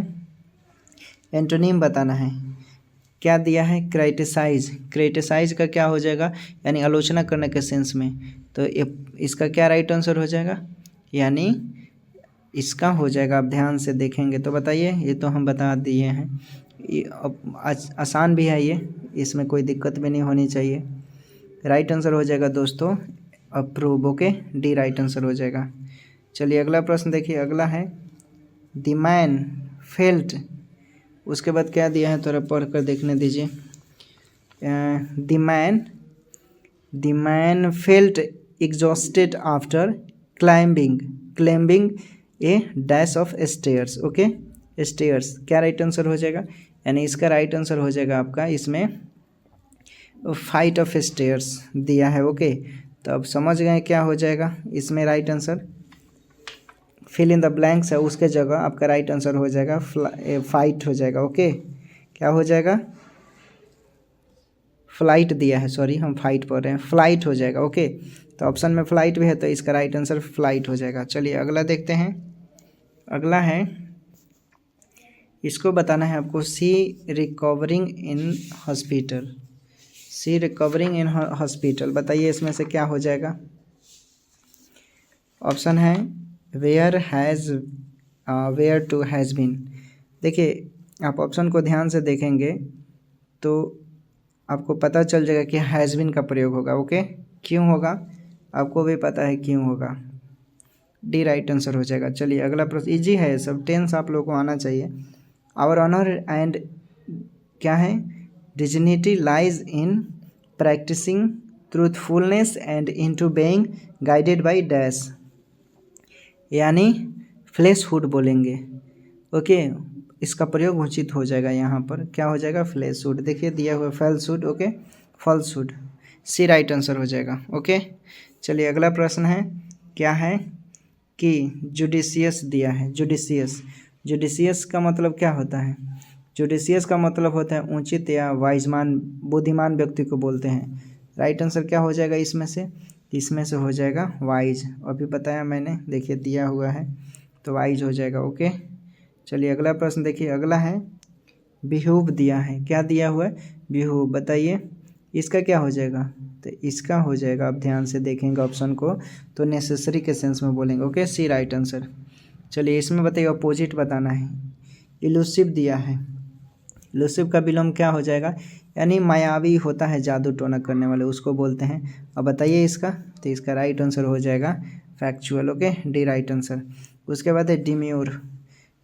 एंटोनिम बताना है। क्या दिया है, क्रिटिसाइज का क्या हो जाएगा, यानी आलोचना करने के सेंस में, तो इसका क्या राइट आंसर हो जाएगा, यानी इसका हो जाएगा, आप ध्यान से देखेंगे तो बताइए, ये तो हम बता दिए हैं, ये आसान भी है ये, इसमें कोई दिक्कत भी नहीं होनी चाहिए। राइट आंसर हो जाएगा दोस्तों approve. Okay, D right answer हो जाएगा। चलिए अगला प्रश्न देखिए, अगला है द मैन फेल्ट, उसके बाद क्या दिया है थोड़ा पढ़ कर देखने दीजिए। The man felt exhausted after climbing A dash of stairs. Okay, stairs क्या राइट आंसर हो जाएगा, यानी इसका राइट आंसर हो जाएगा आपका, इसमें फाइट ऑफ स्टेयर्स दिया है। ओके, तो अब समझ गए क्या हो जाएगा इसमें right answer, fill in the blanks है, उसके जगह आपका राइट आंसर हो जाएगा फाइट हो जाएगा। ओके, क्या हो जाएगा, फ्लाइट दिया है, सॉरी हम फाइट पढ़ रहे हैं, फ्लाइट हो जाएगा। ओके, तो ऑप्शन में फ्लाइट भी है, तो इसका राइट आंसर फ्लाइट हो जाएगा। चलिए अगला देखते हैं। अगला है, इसको बताना है आपको, she recovering in hospital. She recovering in hospital, बताइए इसमें से क्या हो जाएगा। ऑप्शन है वेयर टू हैज़ बीन। देखिए आप ऑप्शन को ध्यान से देखेंगे तो आपको पता चल जाएगा कि हैज़ बीन का प्रयोग होगा। ओके, क्यों होगा आपको भी पता है क्यों होगा। डी राइट आंसर हो जाएगा। चलिए अगला प्रश्न, इजी है सब, टेंस आप लोगों को आना चाहिए। आवर ऑनर एंड क्या है, dignity lies in practising truthfulness and into being guided by dash, यानी फ्लैशहुड बोलेंगे। ओके, इसका प्रयोग उचित हो जाएगा यहाँ पर, क्या हो जाएगा, फ्लैशहुड। देखिए दिया हुआ फॉल्सहुड। ओके, फॉल्सहुड, सी राइट आंसर हो जाएगा। ओके, चलिए अगला प्रश्न है, क्या है कि जुडिशियस दिया है। जुडिशियस, जुडिशियस का मतलब क्या होता है। जुडिशियस का मतलब होता है उचित या वाइजमान, बुद्धिमान व्यक्ति को बोलते हैं। राइट आंसर क्या हो जाएगा इसमें से, इसमें से हो जाएगा वाइज। अभी बताया मैंने, देखिए दिया हुआ है तो वाइज हो जाएगा। ओके, चलिए अगला प्रश्न देखिए। अगला है, बिहूव दिया है। क्या दिया हुआ है, बिहूव। बताइए इसका क्या हो जाएगा, तो इसका हो जाएगा, आप ध्यान से देखेंगे ऑप्शन को तो नेसेसरी के सेंस में बोलेंगे। Okay, C right answer. चलिए इसमें बताइए अपोजिट बताना है। इलूसिव दिया है। इलूसिव का विलोम क्या हो जाएगा, यानी मायावी होता है, जादू टोना करने वाले, उसको बोलते हैं। अब बताइए इसका, तो इसका राइट आंसर हो जाएगा factual. Okay, D right answer. उसके बाद है डिम्योर।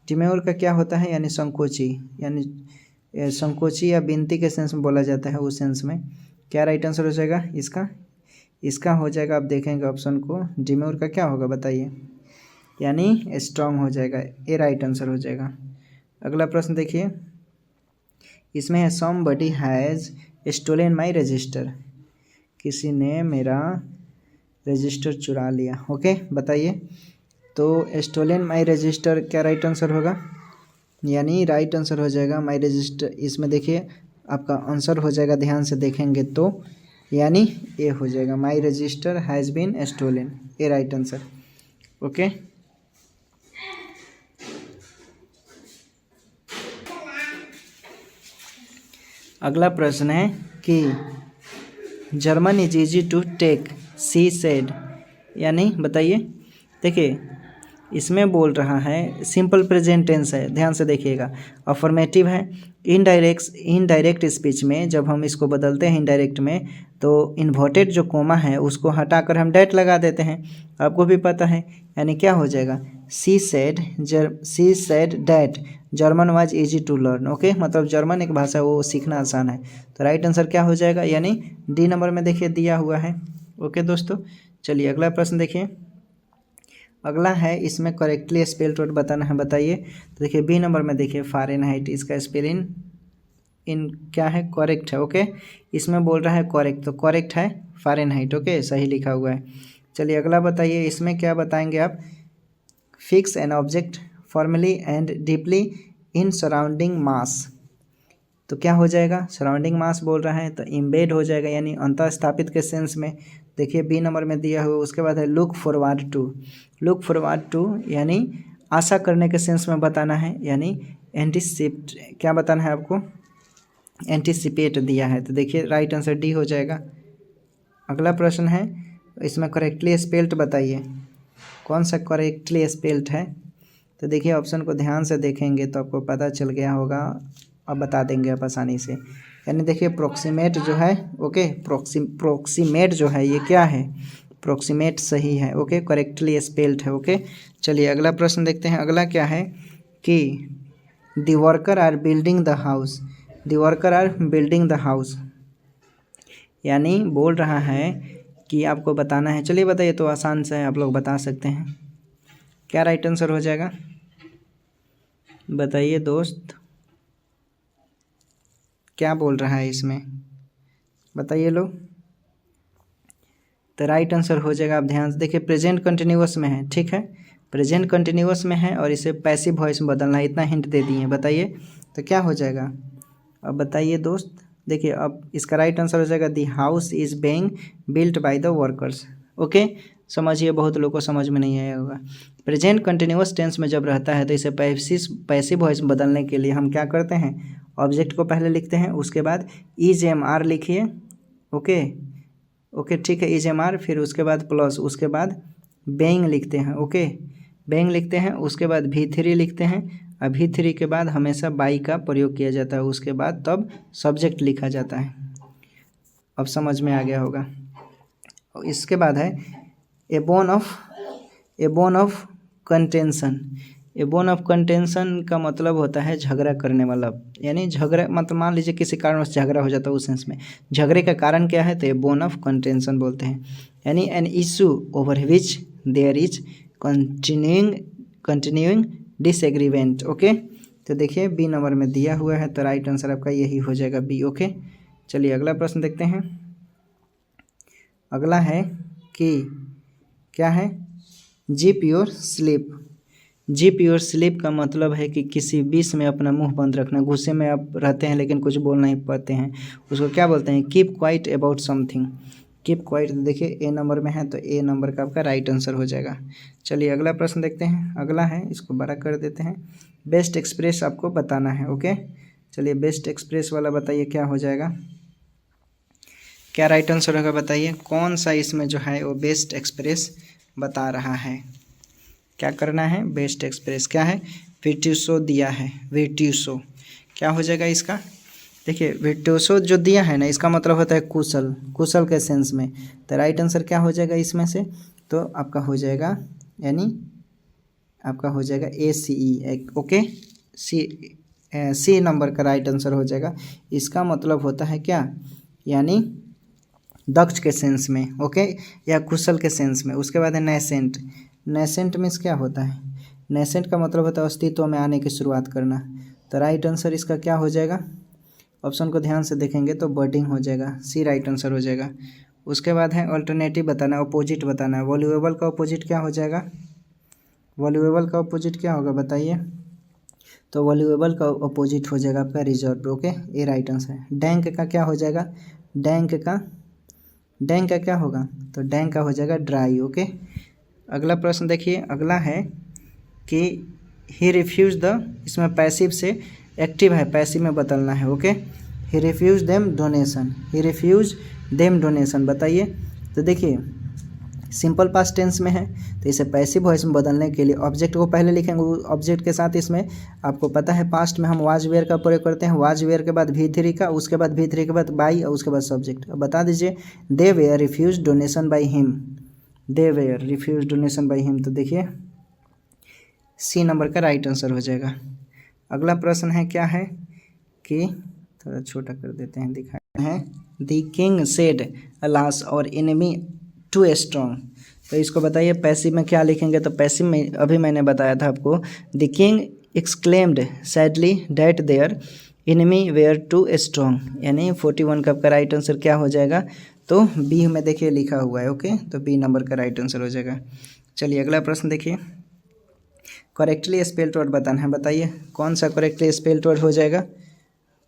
डिम्योर का क्या होता है, यानी संकोची, यानी संकोची या विनती के सेंस में बोला जाता है, उस सेंस में। क्या राइट आंसर हो जाएगा इसका, इसका हो जाएगा, आप देखेंगे ऑप्शन को, डिम्योर का क्या होगा बताइए, यानी स्ट्रॉन्ग हो जाएगा। ए राइट आंसर हो जाएगा। अगला प्रश्न देखिए, इसमें है somebody has stolen my register. किसी ने मेरा रजिस्टर चुरा लिया। ओके, बताइए तो स्टोलन माई रजिस्टर क्या राइट आंसर होगा, यानी राइट आंसर हो जाएगा माई रजिस्टर। इसमें देखिए आपका आंसर हो जाएगा, ध्यान से देखेंगे तो, यानी ए हो जाएगा, my register has been stolen, A right answer. Okay, अगला प्रश्न है कि German is easy to take, she said, यानी बताइए। देखिए इसमें बोल रहा है, सिंपल प्रेजेंट टेंस है, ध्यान से देखिएगा। अफर्मेटिव है। इनडायरेक्ट स्पीच में जब हम इसको बदलते हैं इनडायरेक्ट में, तो इन्वर्टेड जो कोमा है उसको हटाकर हम डैट लगा देते हैं, आपको भी पता है। यानी क्या हो जाएगा, she said that German was easy to learn. Okay, मतलब जर्मन एक भाषा, वो सीखना आसान है। तो राइट आंसर क्या हो जाएगा, यानी डी नंबर में देखिए दिया हुआ है। ओके दोस्तों, चलिए अगला प्रश्न देखिए। अगला है, इसमें करेक्टली स्पेल्ड वर्ड बताना है। बताइए, तो देखिए बी नंबर में देखिए फ़ारेनहाइट, इसका स्पेलिंग इन क्या है, करेक्ट है। ओके, इसमें बोल रहा है करेक्ट, तो करेक्ट है फ़ारेनहाइट। ओके, सही लिखा हुआ है। चलिए अगला बताइए, इसमें क्या बताएंगे आप, fix an object formally and deeply in surrounding mass. तो क्या हो जाएगा, सराउंडिंग मास बोल रहा है तो इम्बेड हो जाएगा, यानी अंतः स्थापित के सेंस में। देखिए बी नंबर में दिया हुआ। उसके बाद है look forward to. Look forward to यानी आशा करने के सेंस में बताना है, यानी एंटीसिपेट, क्या बताना है आपको, एंटीसिपेट दिया है। तो देखिए राइट आंसर डी हो जाएगा। अगला प्रश्न है, इसमें करेक्टली स्पेल्ड बताइए, कौन सा करेक्टली स्पेल्ड है। तो देखिए ऑप्शन को ध्यान से देखेंगे तो आपको पता चल गया होगा, अब बता देंगे आप आसानी से। यानी देखिए प्रोक्सीमेट जो है, ओके, प्रोक्सीमेट जो है ये क्या है, प्रोक्सीमेट सही है। ओके, करेक्टली स्पेल्ड है। ओके, चलिए अगला प्रश्न देखते हैं। अगला क्या है कि the worker are building the house. The worker are building the house, यानी बोल रहा है कि आपको बताना है। चलिए बताइए, तो आसान से है, आप लोग बता सकते हैं। क्या राइट आंसर हो जाएगा बताइए दोस्त, क्या बोल रहा है इसमें, बताइए लोग। तो राइट आंसर हो जाएगा, आप ध्यान से देखिए, प्रेजेंट कंटिन्यूअस में है। ठीक है, प्रेजेंट कंटिन्यूअस में है और इसे पैसिव वॉइस में बदलना है, इतना हिंट दे दिए। बताइए तो क्या हो जाएगा, अब बताइए दोस्त। देखिए अब इसका राइट आंसर हो जाएगा the house is being built by the workers. Okay, समझिए, बहुत लोग को समझ में नहीं आया होगा। प्रेजेंट कंटिन्यूअस टेंस में जब रहता है तो इसे पैसिव वॉइस बदलने के लिए हम क्या करते हैं, ऑब्जेक्ट को पहले लिखते हैं, उसके बाद इज एम आर लिखिए। ओके ओके, ठीक है, इज एम आर, फिर उसके बाद प्लस, उसके बाद बेइंग लिखते हैं। ओके, बेइंग लिखते हैं, उसके बाद V3 लिखते हैं, और V3 के बाद हमेशा बाई का प्रयोग किया जाता है, उसके बाद तब सब्जेक्ट लिखा जाता है। अब समझ में आ गया होगा। इसके बाद है a bone of contention. A bone of contention का मतलब होता है झगड़ा करने वाला, यानी झगड़ा मतलब मान लीजिए किसी कारण से झगड़ा हो जाता है, उस सेंस में झगड़े का कारण क्या है, तो ए बोन ऑफ कंटेंशन बोलते हैं, यानी an issue over which there is continuing disagreement. Okay, तो देखिए बी नंबर में दिया हुआ है, तो राइट आंसर आपका यही हो जाएगा बी। ओके, चलिए अगला प्रश्न देखते हैं। अगला है कि क्या है, jeep your sleep. Jeep your sleep का मतलब है कि किसी विष में अपना मुंह बंद रखना, गुस्से में आप रहते हैं लेकिन कुछ बोल नहीं पाते हैं, उसको क्या बोलते हैं, keep quiet about something. Keep quiet, देखिए ए नंबर में है, तो ए नंबर का आपका राइट आंसर हो जाएगा। चलिए अगला प्रश्न देखते हैं। अगला है, इसको बड़ा कर देते हैं, बेस्ट एक्सप्रेस आपको बताना है। ओके, चलिए बेस्ट एक्सप्रेस वाला बताइए क्या हो जाएगा, क्या राइट आंसर होगा, बताइए कौन सा इसमें जो है वो बेस्ट एक्सप्रेस बता रहा है। क्या करना है, बेस्ट एक्सप्रेस क्या है, विर्ट्यूसो दिया है, विर्ट्यूसो क्या हो जाएगा इसका, देखिए विर्ट्यूसो जो दिया है ना, इसका मतलब होता है कुशल, कुशल के सेंस में, तो राइट आंसर क्या हो जाएगा इसमें से, तो आपका हो जाएगा, यानी आपका हो जाएगा ACE। ओके, सी नंबर का राइट आंसर हो जाएगा। इसका मतलब होता है क्या, यानी दक्ष के सेंस में, ओके, या कुशल के सेंस में। उसके बाद है नेसेंट। नेसेंट मीन्स क्या होता है, नेसेंट का मतलब होता है अस्तित्व में आने की शुरुआत करना, तो राइट आंसर इसका क्या हो जाएगा, ऑप्शन को ध्यान से देखेंगे तो बर्डिंग हो जाएगा, सी राइट आंसर हो जाएगा। उसके बाद है अल्टरनेटिव बताना, अपोजिट बताना है, वॉल्यूएबल का अपोजिट क्या हो जाएगा, वॉल्यूएबल का अपोजिट क्या होगा बताइए, तो वॉल्यूएबल का अपोजिट हो जाएगा आपका रिजर्व। ओके, ये राइट आंसर है। डैंक का क्या हो जाएगा, डैंक का क्या होगा, तो डैंक का हो जाएगा ड्राई। ओके, अगला प्रश्न देखिए। अगला है कि ही रिफ्यूज द, इसमें पैसिव से एक्टिव है, पैसिव में बदलना है। Okay, he refuse them donation, he refuse them donation बताइए, तो देखिए सिंपल पास्ट टेंस में है, तो इसे पैसिव वॉइस में बदलने के लिए ऑब्जेक्ट को पहले लिखेंगे, ऑब्जेक्ट के साथ इसमें आपको पता है पास्ट में हम वाज वेयर का प्रयोग करते हैं, वाज वेयर के बाद V3 का, उसके बाद V3 के बाद बाई, और उसके बाद सब्जेक्ट। अब बता दीजिए, they were refuse donation by him, they were refuse donation by him, तो देखिए सी नंबर का राइट आंसर हो जाएगा। अगला प्रश्न है क्या है कि थोड़ा छोटा कर देते हैं, दिखाते हैं, द किंग सेड अलास और एनिमी टू स्ट्रॉन्ग, तो इसको बताइए पैसिव में क्या लिखेंगे, तो पैसिव में अभी मैंने बताया था आपको, the king exclaimed sadly that their enemy were too strong, यानी 41 का आपका राइट आंसर क्या हो जाएगा, तो बी में देखिए लिखा हुआ है। ओके, तो बी नंबर का राइट आंसर हो जाएगा। चलिए अगला प्रश्न देखिए, करेक्टली स्पेल्ड वर्ड बताना है, बताइए कौन सा करेक्टली स्पेल्ड वर्ड हो जाएगा,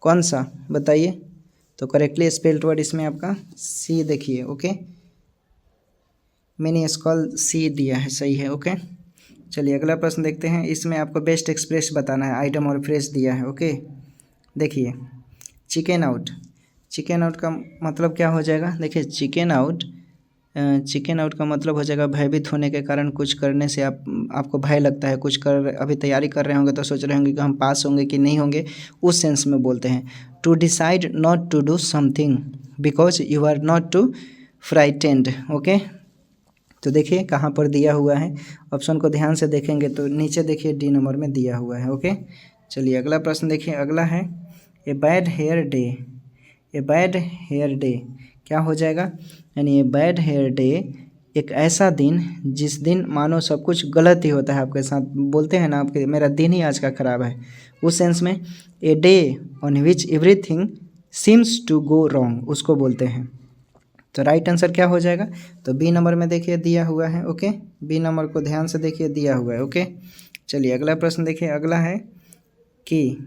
कौन सा बताइए, तो करेक्टली स्पेल्ड वर्ड इसमें आपका सी देखिए। ओके, मैंने स्कॉल सी दिया है, सही है। ओके, चलिए अगला प्रश्न देखते हैं। इसमें आपको बेस्ट एक्सप्रेस बताना है, आइटम और फ्रेज दिया है। ओके, देखिए चिकन आउट, चिकन आउट का मतलब क्या हो जाएगा, देखिए चिकन आउट का मतलब हो जाएगा भयभीत होने के कारण, कुछ करने से आपको भय लगता है, कुछ कर अभी तैयारी कर रहे होंगे तो सोच रहे होंगे कि हम पास होंगे कि नहीं होंगे, उस सेंस में बोलते हैं। To decide not to do something because you are not too frightened. Okay, तो देखिए कहाँ पर दिया हुआ है, ऑप्शन को ध्यान से देखेंगे तो नीचे देखिए डी नंबर में दिया हुआ है। ओके, चलिए अगला प्रश्न देखिए। अगला है a bad hair day, a bad hair day क्या हो जाएगा, यानी ए बैड हेयर डे एक ऐसा दिन जिस दिन मानो सब कुछ गलत ही होता है आपके साथ, बोलते हैं ना आपके मेरा दिन ही आज का ख़राब है, उस सेंस में a day on which everything seems to go wrong उसको बोलते हैं। तो राइट आंसर क्या हो जाएगा, तो बी नंबर में देखिए दिया हुआ है। ओके, बी नंबर को ध्यान से देखिए दिया हुआ है। ओके, चलिए अगला प्रश्न देखिए। अगला है कि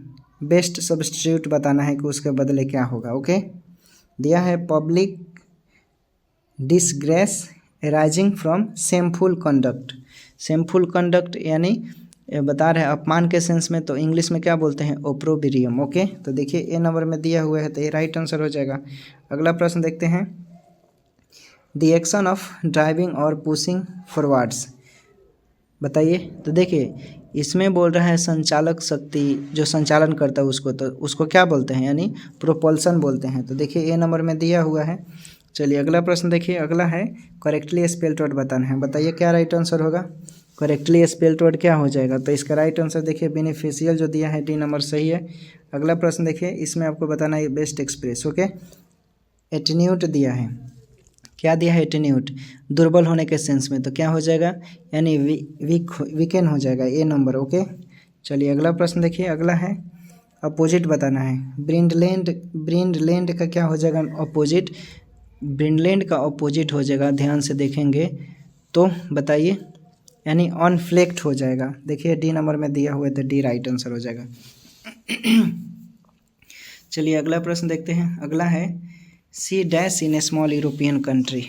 बेस्ट सब्स्टिट्यूट बताना है कि उसके बदले क्या होगा। ओके, दिया है public disgrace arising from shameful conduct. Shameful conduct यानी बता रहे हैं अपमान के सेंस में, तो इंग्लिश में क्या बोलते हैं, ओप्रोबिरियम। ओके, तो देखिए ए नंबर में दिया हुआ है, तो ये राइट आंसर हो जाएगा। अगला प्रश्न देखते हैं, द एक्शन ऑफ ड्राइविंग और पुशिंग फॉरवर्ड्स, बताइए। तो देखिए इसमें बोल रहा है संचालक शक्ति, जो संचालन करता है उसको, तो उसको क्या बोलते हैं, यानी प्रोपल्सन बोलते हैं। तो देखिए ए नंबर में दिया हुआ है। चलिए अगला प्रश्न देखिए, अगला है करेक्टली स्पेल्ड वर्ड बताना है, बताइए क्या राइट आंसर होगा। करेक्टली स्पेल्ड वर्ड क्या हो जाएगा, तो इसका राइट आंसर देखिए बेनिफिशियल जो दिया है डी नंबर सही है। अगला प्रश्न देखिए, इसमें आपको बताना है बेस्ट एक्सप्रेस। ओके, एटीन्यूट दिया है, क्या दिया है, एटीन्यूट, दुर्बल होने के सेंस में, तो क्या हो जाएगा, यानी वीकेन हो जाएगा ए नंबर। ओके, चलिए अगला प्रश्न देखिए, अगला है अपोजिट बताना है। ब्रिंडलैंड का क्या हो जाएगा अपोजिट, ब्रिंडलैंड का अपोजिट हो जाएगा, ध्यान से देखेंगे तो बताइए, यानी अनफ्लेक्ट हो जाएगा। देखिए डी नंबर में दिया हुआ है, तो डी राइट आंसर हो जाएगा। चलिए अगला प्रश्न देखते हैं, अगला है she dash in a small European country,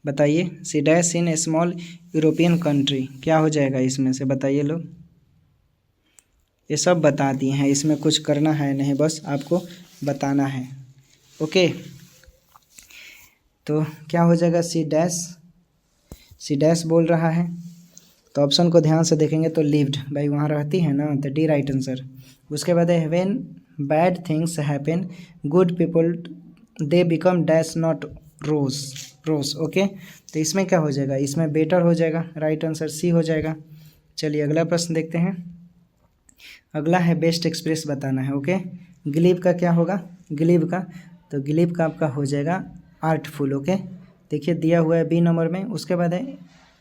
बताइए she dash in a small European country क्या हो जाएगा इसमें से, बताइए लोग। ये सब बता दिए हैं, इसमें कुछ करना है नहीं, बस आपको बताना है। ओके, तो क्या हो जाएगा, सी डैश बोल रहा है, तो ऑप्शन को ध्यान से देखेंगे तो लिव्ड, भाई वहाँ रहती है ना, तो डी राइट आंसर। उसके बाद है when bad things happen good people they become dash not rose. Okay, तो इसमें क्या हो जाएगा, इसमें बेटर हो जाएगा, राइट आंसर सी हो जाएगा। चलिए अगला प्रश्न देखते हैं, अगला है बेस्ट एक्सप्रेस बताना है। ओके, ग्लीव का क्या होगा, ग्लीव का, तो ग्लीव का आपका हो जाएगा आर्टफुल। ओके, देखिए दिया हुआ है बी नंबर में। उसके बाद है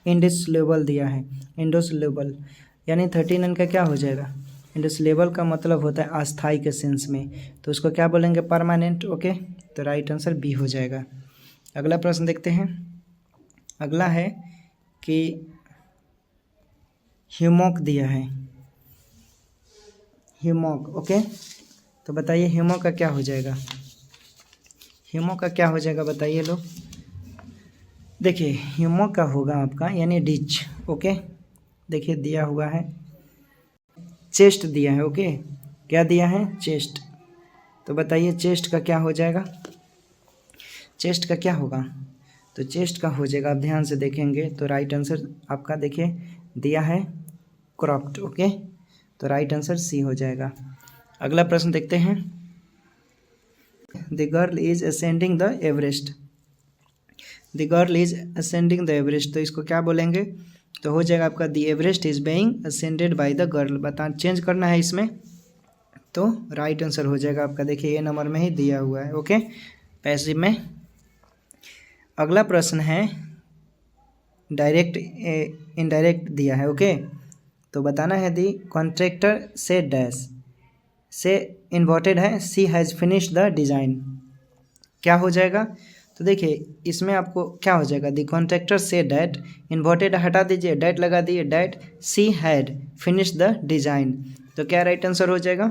इंडिसलेबल दिया है, इंडिसलेबल यानी 39 का क्या हो जाएगा, इंडिसलेबल का मतलब होता है अस्थाई के सेंस में, तो उसको क्या बोलेंगे, परमानेंट। ओके, तो राइट आंसर बी हो जाएगा। अगला प्रश्न देखते हैं, अगला है कि ह्यूमॉक दिया है, ह्यूमॉक। ओके, तो बताइए ह्यूमॉक का क्या हो जाएगा, ह्यूमॉक का क्या हो जाएगा बताइए लोग। देखिए ह्यूमॉक का होगा आपका यानी डिच। ओके, देखिए दिया हुआ है चेस्ट दिया है। ओके, क्या दिया है, चेस्ट, तो बताइए चेस्ट का क्या हो जाएगा, चेस्ट का क्या होगा, तो चेस्ट का हो जाएगा, आप ध्यान से देखेंगे तो राइट आंसर आपका देखिए दिया है क्रॉप्ड। ओके, तो राइट आंसर सी हो जाएगा। अगला प्रश्न देखते हैं, the girl is ascending the Everest, the girl is ascending the Everest, तो इसको क्या बोलेंगे, तो हो जाएगा आपका the Everest is being ascended by the girl, बता चेंज करना है इसमें, तो राइट आंसर हो जाएगा आपका, देखिए ए नंबर में ही दिया हुआ है। ओके, पैसिव में। अगला प्रश्न है डायरेक्ट इनडायरेक्ट दिया है। ओके, तो बताना है दी कॉन्ट्रैक्टर से डैश से इन्वर्टेड है, सी हैज़ फिनिश्ड द डिज़ाइन, क्या हो जाएगा, तो देखिए इसमें आपको क्या हो जाएगा, दी कॉन्ट्रैक्टर से डैट, इन्वर्टेड हटा दीजिए, डैट लगा दिए, that she had finish the design, तो क्या राइट आंसर हो जाएगा,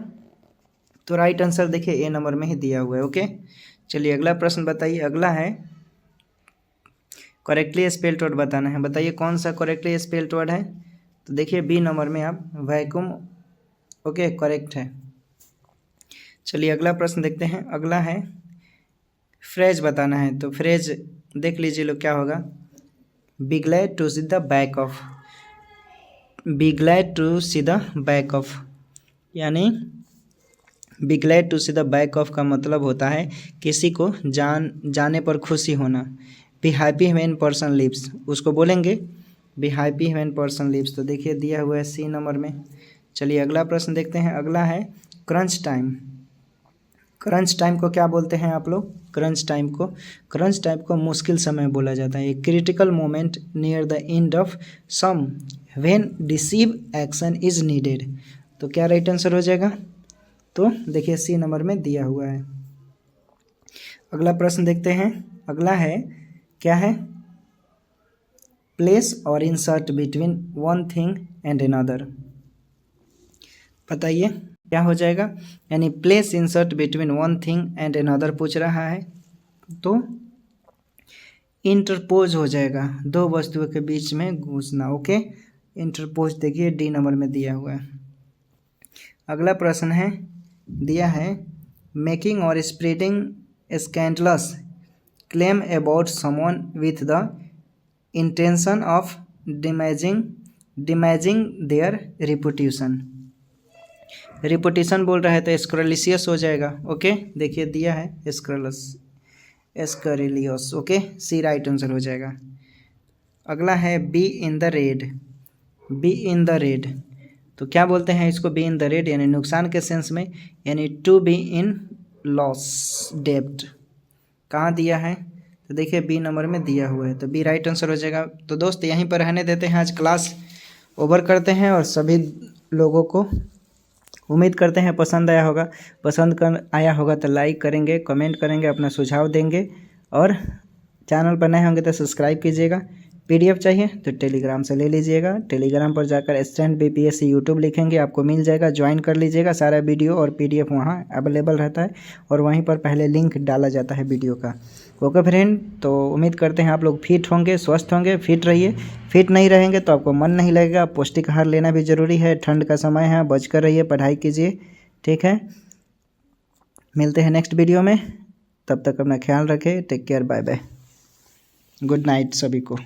तो राइट आंसर देखिए ए नंबर में ही दिया हुआ है। ओके, चलिए अगला प्रश्न बताइए, अगला है करेक्टली स्पेल्ड वर्ड बताना है, बताइए कौन सा करेक्टली स्पेल्ड वर्ड है, तो देखिए बी नंबर में आप वैक्यूम। ओके, करेक्ट है। चलिए अगला प्रश्न देखते हैं, अगला है फ्रेज बताना है, तो फ्रेज देख लीजिए लोग क्या होगा, be glad to see the back of, be glad to see the back of, यानी be glad to see the back of का मतलब होता है किसी को जाने पर खुशी होना। Be happy when person lives, उसको बोलेंगे be happy when person lives, तो देखिए दिया हुआ है सी नंबर में। चलिए अगला प्रश्न देखते हैं, अगला है क्रंच टाइम, क्रंच टाइम को क्या बोलते हैं आप लोग, क्रंच टाइम को मुश्किल समय बोला जाता है, critical moment near the end of some when decisive action is needed, तो क्या राइट आंसर हो जाएगा, तो देखिए सी नंबर में दिया हुआ है। अगला प्रश्न देखते हैं, अगला है क्या है, प्लेस और insert between one thing and another, बताइए क्या हो जाएगा, यानी place insert between one thing and another पूछ रहा है, तो इंटरपोज हो जाएगा, दो वस्तुओं के बीच में घुसना। ओके, इंटरपोज देखिए डी नंबर में दिया हुआ है। अगला प्रश्न है, दिया है मेकिंग और spreading scandalous claim about someone with the intention of damaging their reputation. Reputation बोल रहा है तो स्क्रलिशियस हो जाएगा। ओके, देखिए दिया है एस्करिलियस। ओके, सी राइट आंसर हो जाएगा। अगला है be in the red. Be in the red तो क्या बोलते हैं इसको, बी इन द रेड यानी नुकसान के सेंस में, यानी टू बी इन लॉस डेब्ट। कहाँ दिया है तो देखिए बी नंबर में दिया हुआ है, तो बी राइट आंसर हो जाएगा। तो दोस्त यहीं पर रहने देते हैं, आज क्लास ओवर करते हैं और सभी लोगों को उम्मीद करते हैं पसंद आया होगा तो लाइक करेंगे, कमेंट करेंगे, अपना सुझाव देंगे और चैनल पर नए होंगे तो सब्सक्राइब कीजिएगा। पीडीएफ चाहिए तो टेलीग्राम से ले लीजिएगा। टेलीग्राम पर जाकर स्टैंड बीपीएससी यूट्यूब लिखेंगे, आपको मिल जाएगा, ज्वाइन कर लीजिएगा। सारा वीडियो और पीडीएफ वहाँ अवेलेबल रहता है और वहीं पर पहले लिंक डाला जाता है वीडियो का। ओके फ्रेंड, तो उम्मीद करते हैं आप लोग फिट होंगे, स्वस्थ होंगे। फिट रहिए, फिट नहीं रहेंगे तो आपको मन नहीं लगेगा। पौष्टिक आहार लेना भी ज़रूरी है, ठंड का समय है, बच कर रहिए, पढ़ाई कीजिए। ठीक है, मिलते हैं नेक्स्ट वीडियो में, तब तक अपना ख्याल रखें। Take care, bye bye, good night सभी को।